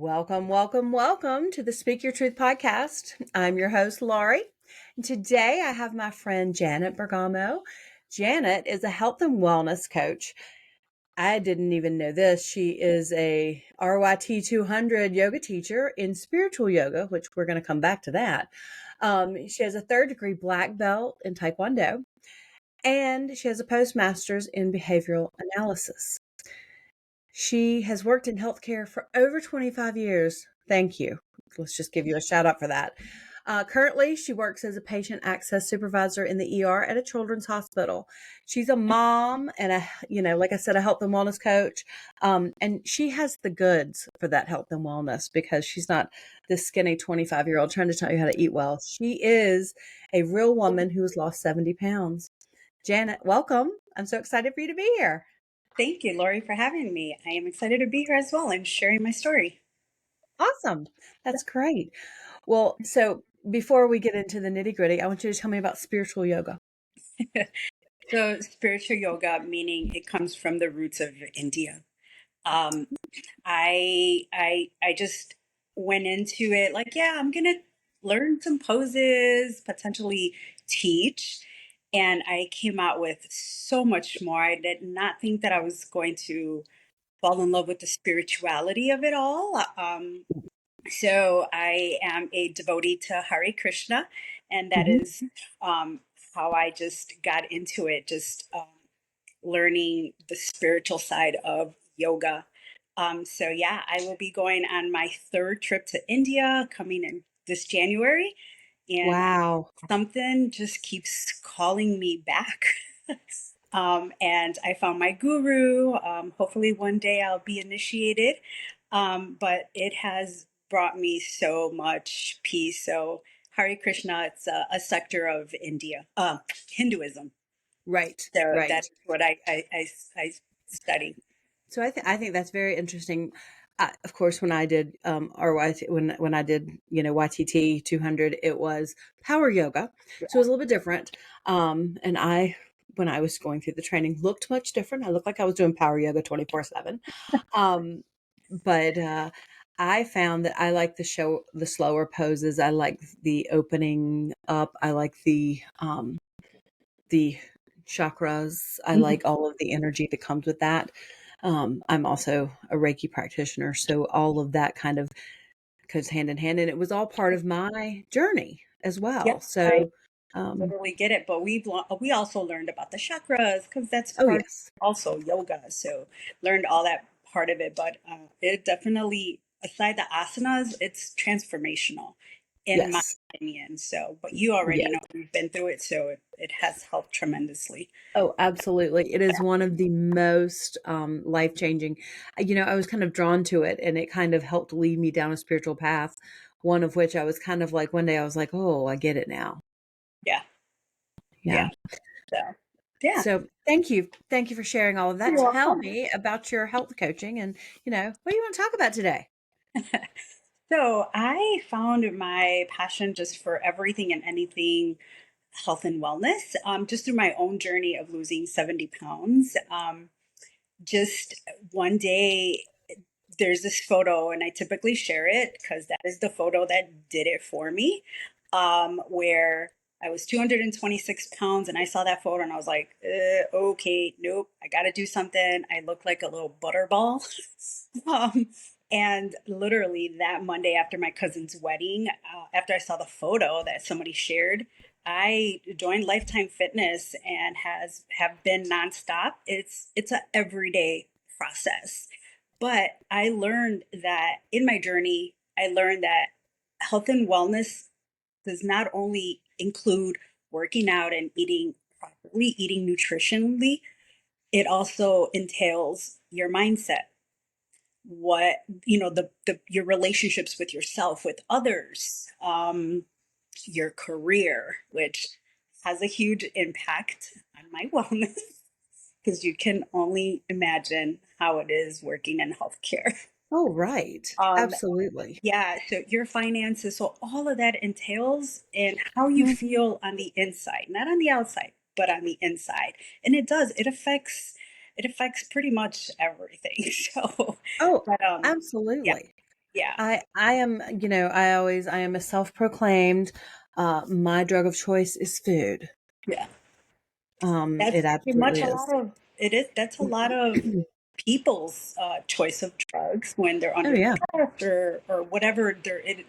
Welcome, welcome, welcome to the Speak Your Truth podcast. I'm your host, Laurie. And today I have my friend Janet Bergamo. Janet is a health and wellness coach. I didn't even know this. She is a RYT 200 yoga teacher in spiritual yoga, which we're going to come back to that. She has a third degree black belt in taekwondo, and she has a postmaster's in behavioral analysis. She has worked in healthcare for over 25 years. Thank you. Let's just give you a shout out for that. Currently, she works as a patient access supervisor in the ER at a children's hospital. She's a mom and like I said, a health and wellness coach. And she has the goods for that health and wellness because she's not this skinny 25-year-old trying to tell you how to eat well. She is a real woman who has lost 70 pounds. Janet, welcome. I'm so excited for you to be here. Thank you, Laurie, for having me. I am excited to be here as well and sharing my story. Awesome. That's great. Well, so before we get into the nitty gritty, I want you to tell me about spiritual yoga. So, spiritual yoga, meaning it comes from the roots of India. Um, I just went into it like, yeah, I'm gonna learn some poses, potentially teach, and I came out with so much more. I did not think that I was going to fall in love with the spirituality of it all. So I am a devotee to Hare Krishna, and that Mhm. is how I just got into it, just learning the spiritual side of yoga. So yeah, I will be going on my third trip to India coming in this January, and Wow. something just keeps calling me back. And I found my guru. Hopefully, one day I'll be initiated. But it has brought me so much peace. So, Hare Krishna, it's a sector of India, Hinduism. Right. So, Right. that's what I study. So I think that's very interesting. Of course, when I did RYT, when I did YTT 200, it was power yoga, so it was a little bit different. And when I was going through the training, looked much different. I looked like I was doing power yoga 24/7. But I found that I like the slower poses. I like the opening up. I like the chakras. I Mhm. like all of the energy that comes with that. I'm also a Reiki practitioner, so all of that kind of goes hand in hand, and it was all part of my journey as Yeah, well. I So, um, totally get it. But we also learned about the chakras because that's oh part yes, also yoga. So learned all that part of it. But it definitely, aside the asanas, it's transformational, in my yes, opinion. So, but you already yes. know you've been through it, so it has helped tremendously. Oh, absolutely. It is one of the most life changing. I was kind of drawn to it, and it kind of helped lead me down a spiritual path. One of which I was kind of like, one day I was like, oh, I get it now. Yeah, Yeah. yeah. So, yeah, So thank you for sharing all of that. you're Tell welcome. me about your health coaching, and what do you want to talk about today? So I found my passion just for everything and anything health and wellness, just through my own journey of losing 70 pounds. Just one day, there's this photo, and I typically share it because that is the photo that did it for me, where I was 226 pounds, and I saw that photo and I was like, okay, nope, I got to do something. I look like a little butterball. um, and literally that Monday after my cousin's wedding, after I saw the photo that somebody shared, I joined Lifetime Fitness and has have been nonstop. It's a everyday process. But I learned that in my journey, I learned that health and wellness does not only include working out and eating properly, eating nutritionally, it also entails your mindset, what the your relationships with yourself, with others, your career, which has a huge impact on my wellness because you can only imagine how it is working in healthcare. Oh, right. um Absolutely. yeah, so your finances, so all of that entails in how you Mhm. feel on the inside, not on the outside, but on the inside. And it affects pretty much everything. So Oh, but yeah. absolutely. Yeah. I am, I am a self-proclaimed, my drug of choice is food. Yeah. That's It pretty much absolutely a lot is. of it is that's a lot of people's choice of drugs when they're Oh under yeah, stress or whatever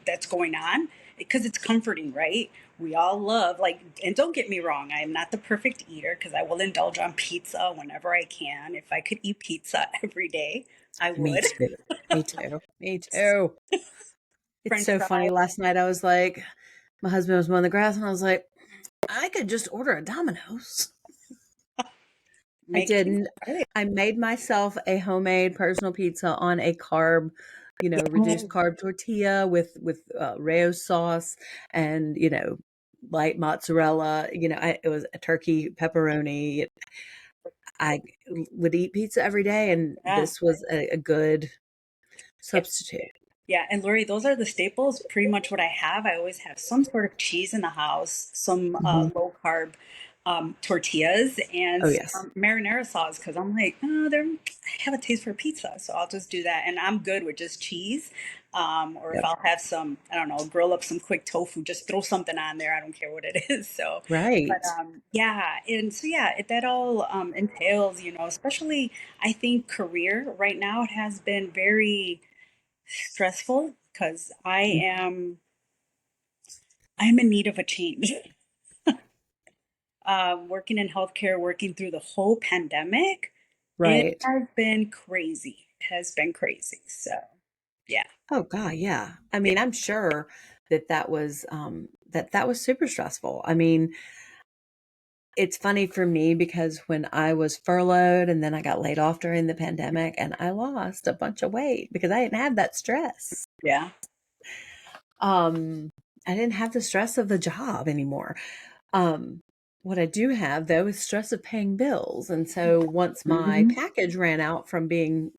that's going on because it's comforting, right? We all love like, and don't get me wrong, I am not the perfect eater because I will indulge on pizza whenever I can. If I could eat pizza every day, I me would. too. Me too. Me too. It's French so funny. fries. Last night I was like, my husband was mowing the grass, and I was like, I could just order a Domino's. I Make pizza, didn't. right? I made myself a homemade personal pizza on a carb, reduced Yeah. carb tortilla with Rao's sauce and light mozzarella. It was a turkey pepperoni. I would eat pizza every day, and Yeah. this was a good Yeah. substitute. Yeah, and Lori, those are the staples. Pretty much what I have. I always have some sort of cheese in the house, some Hmm. low carb tortillas, and Oh yes. some marinara sauce because I'm like, oh, I have a taste for pizza, so I'll just do that. And I'm good with just cheese. Or if Yep. I'll have some, I don't know, grill up some quick tofu, just throw something on there. I don't care what it is. So, but Right. yeah, and so yeah, that all entails, especially I think career right now it has been very stressful because I'm in need of a change. Working in healthcare, working through the whole pandemic, it Right. has been crazy. It has been crazy. So yeah, Oh God, yeah. I yeah, mean, I'm sure that was super stressful. I mean, it's funny for me because when I was furloughed and then I got laid off during the pandemic and I lost a bunch of weight because I didn't have that stress. yeah. Um, I didn't have the stress of the job anymore. Um, what I do have though is stress of paying bills. And so once my Hmm. package ran out from being,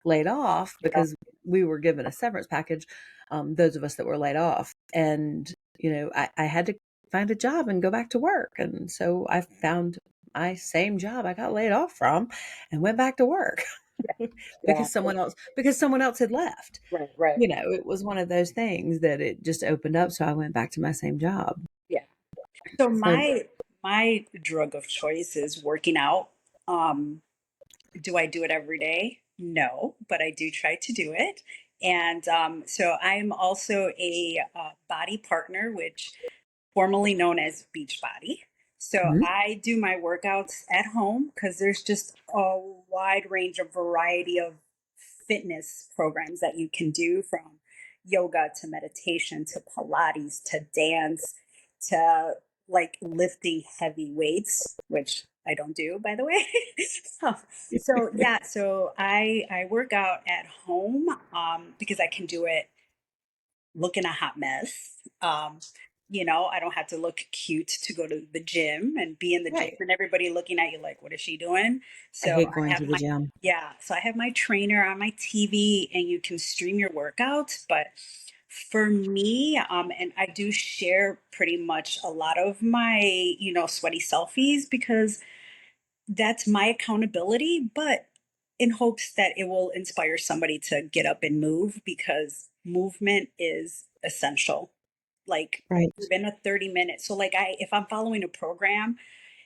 laid off Yeah, because we were given a severance package, those of us that were laid off. And, I had to find a job and go back to work. And so I found my same job I got laid off from and went back to work yeah, because someone else had left. right, right. It was one of those things that it just opened up. So I went back to my same job. Yeah. So So my drug of choice is working out. Um, do I do it every day? No, but I do try to do it. And so I'm also a body partner, which formerly known as Beachbody. So mhm, I do my workouts at home because there's just a wide range of variety of fitness programs that you can do from yoga to meditation to Pilates to dance to like lifting heavy weights, which I don't do, by the way. so, so yeah, so I work out at home because I can do it looking a hot mess. I don't have to look cute to go to the gym and be in the gym right. and everybody looking at you like, what is she doing? I So hate I going have to the my, gym. yeah, so I have my trainer on my TV and you can stream your workouts. But for me, and I do share pretty much a lot of my, sweaty selfies because that's my accountability, but in hopes that it will inspire somebody to get up and move because movement is essential. Like Right. even a 30 minutes. So like if I'm following a program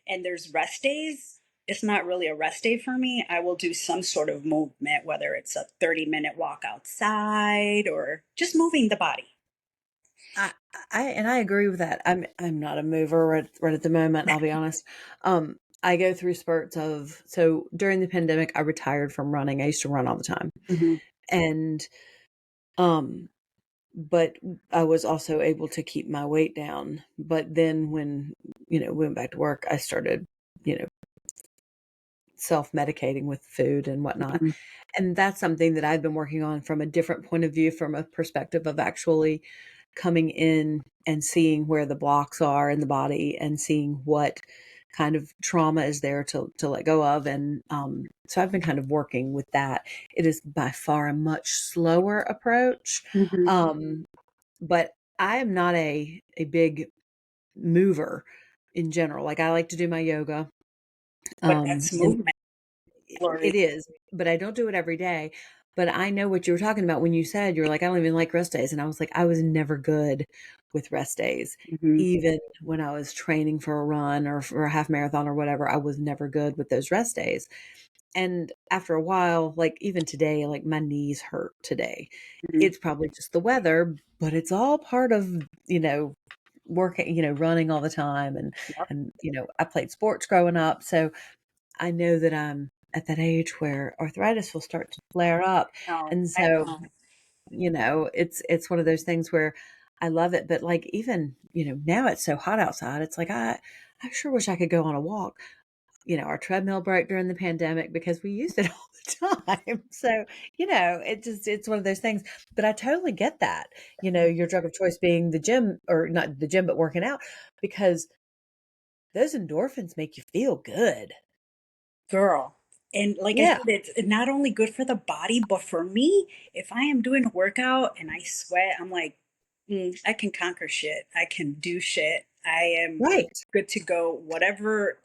and there's rest days, it's not really a rest day for me. I will do some sort of movement, whether it's a 30-minute walk outside or just moving the body. I I agree with that. I'm not a mover right at the moment, I'll be honest. I go through spurts of so during the pandemic I retired from running. I used to run all the time. Hmm. And um but I was also able to keep my weight down. But then when, went back to work, I started, you know, self-medicating with food and whatnot. Hmm. And that's something that I've been working on from a different point of view, from a perspective of actually coming in and seeing where the blocks are in the body and seeing what kind of trauma is there to let go of. And so I've been kind of working with that. It is by far a much slower approach. Hmm. Um, but I am not a big mover in general. Like I like to do my yoga. But that's And movement, Lori. it is, but I don't do it every day. But I know what you were talking about when you said you're like, I don't even like rest days. And I was like, I was never good with rest days. Hmm. Even when I was training for a run or for a half marathon or whatever, I was never good with those rest days. And after a while, like even today, like my knees hurt today. Hmm. It's probably just the weather, but it's all part of, working, running all the time. Yep. And I played sports growing up. So I know that I'm at that age where arthritis will start to flare up. No, And I so, know. it's one of those things where I love it, but like even, now it's so hot outside. It's like I sure wish I could go on a walk. Our treadmill broke during the pandemic because we used it all the time. So, it's one of those things. But I totally get that. Your drug of choice being the gym, or not the gym, but working out, because those endorphins make you feel good. Girl. And like I Yeah. said, it's not only good for the body, but for me, if I am doing a workout and I sweat, I'm like, I can conquer shit. I can do shit. I am Right. good to go. Whatever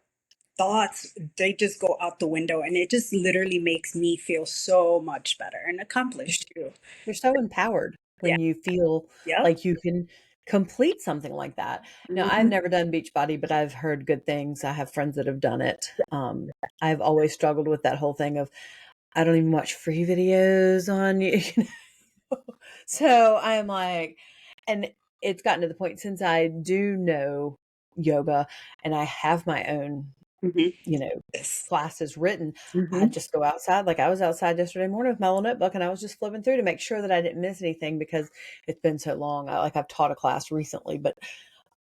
thoughts, they just go out the window. And it just literally makes me feel so much better and accomplished too. You're so empowered Yeah. when you feel Yep. like you can complete something like that. Now, I've Hmm. never done Beachbody, but I've heard good things. I have friends that have done it. I've always struggled with that whole thing of I don't even watch free videos on you. So I'm like, and it's gotten to the point since I do know yoga and I have my own, Hmm. you know, Yes. classes written, I Hmm. just go outside. Like I was outside yesterday morning with my little notebook and I was just flipping through to make sure that I didn't miss anything because it's been so long. I've taught a class recently, but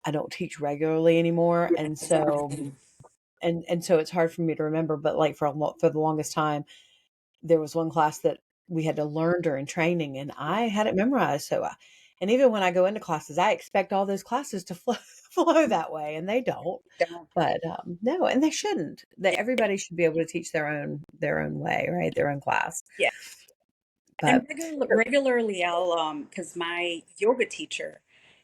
I don't teach regularly anymore. And so, and so it's hard for me to remember, but like for the longest time, there was one class that we had to learn during training and I had it memorized. So, and even when I go into classes, I expect all those classes to flow, flow that way and they don't. Don't. But no, and they shouldn't. Everybody should be able to teach their own way, right? Their own class. Yeah. And But regularly, I'll because my yoga teacher,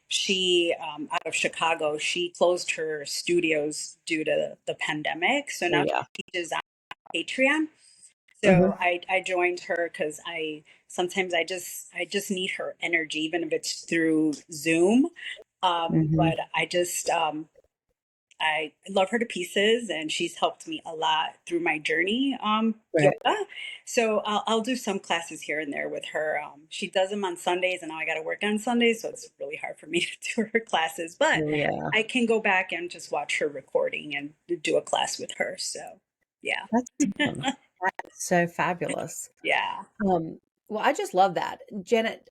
she out of Chicago, she closed her studios due to the pandemic. So now yeah. she teaches on Patreon. So Hmm. I joined her because I sometimes I just need her energy, even if it's through Zoom. Hmm. But I love her to pieces, and she's helped me a lot through my journey, Right. yoga. So I'll do some classes here and there with her. She does them on Sundays, and now I got to work on Sundays, so it's really hard for me to do her classes. But Yeah. I can go back and just watch her recording and do a class with her. So yeah, That's awesome. That is so fabulous. yeah. Um, well, I just love that. Janet,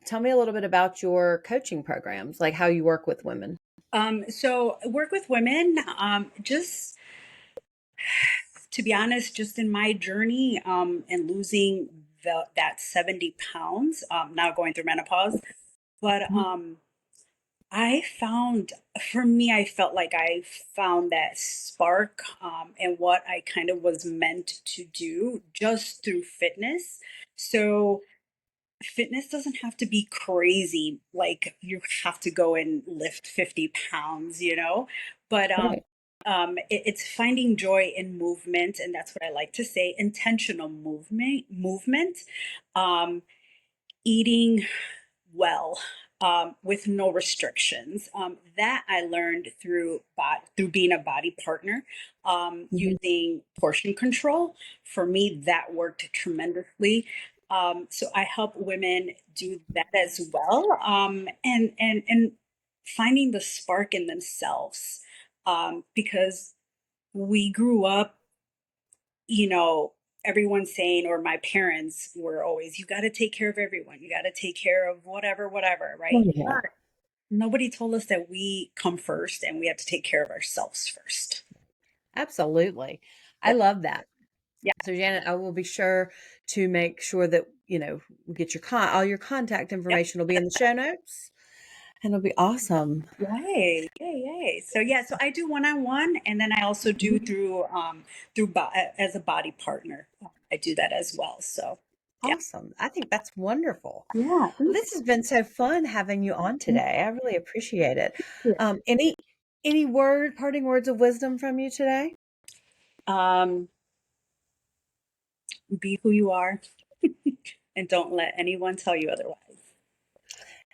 tell me a little bit about your coaching programs, like how you work with women. So I work with women. Just to be honest, just in my journey, and losing that 70 pounds, now going through menopause. But Mhm. I found, for me, I felt like I found that spark, and what I kind of was meant to do just through fitness. So fitness doesn't have to be crazy, like you have to go and lift 50 pounds, but Right. it's finding joy in movement, and that's what I like to say, intentional movement, um, eating well, with no restrictions. That I learned through being a body partner, Mhm. using portion control. For me, that worked tremendously. So I help women do that as well, and finding the spark in themselves, because we grew up, you know, everyone saying, or my parents were always, you got to take care of everyone. You got to take care of whatever, whatever, Oh, right? yeah, But nobody told us that we come first and we have to take care of ourselves first. absolutely. I Yeah. love that. Yeah. So, Janet, I will be sure to make sure that, we get all your contact Yep. information will be in the show notes and it'll be awesome. Yay. Yay. Yay. So yeah, so I do one-on-one, and then I also do Mhm. through as a body partner. I do that as well. So yeah. Awesome. I think that's wonderful. Yeah. Well, this has been so fun having you on Thank today. I really appreciate it. you. Any parting words of wisdom from you today? Um, be who you are. And don't let anyone tell you otherwise.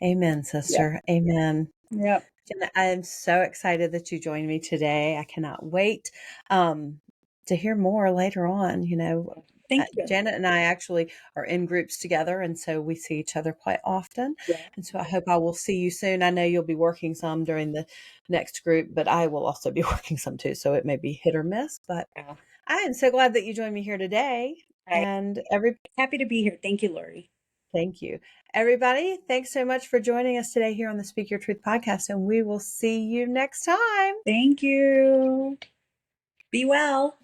Amen, Yeah. sister. Amen. Yep. And I'm so excited that you joined me today. I cannot wait um, to hear more later on. Thank you. Janet and I actually are in groups together, and so we see each other quite often. Yeah. And so I hope I will see you soon. I know you'll be working some during the next group, but I will also be working some too. So it may be hit or miss. But Yeah. I am so glad that you joined me here today. I And happy to be here. Thank you, Lori. thank you. Everybody, thanks so much for joining us today here on the Speak Your Truth podcast, and we will see you next time. Thank you. Be well.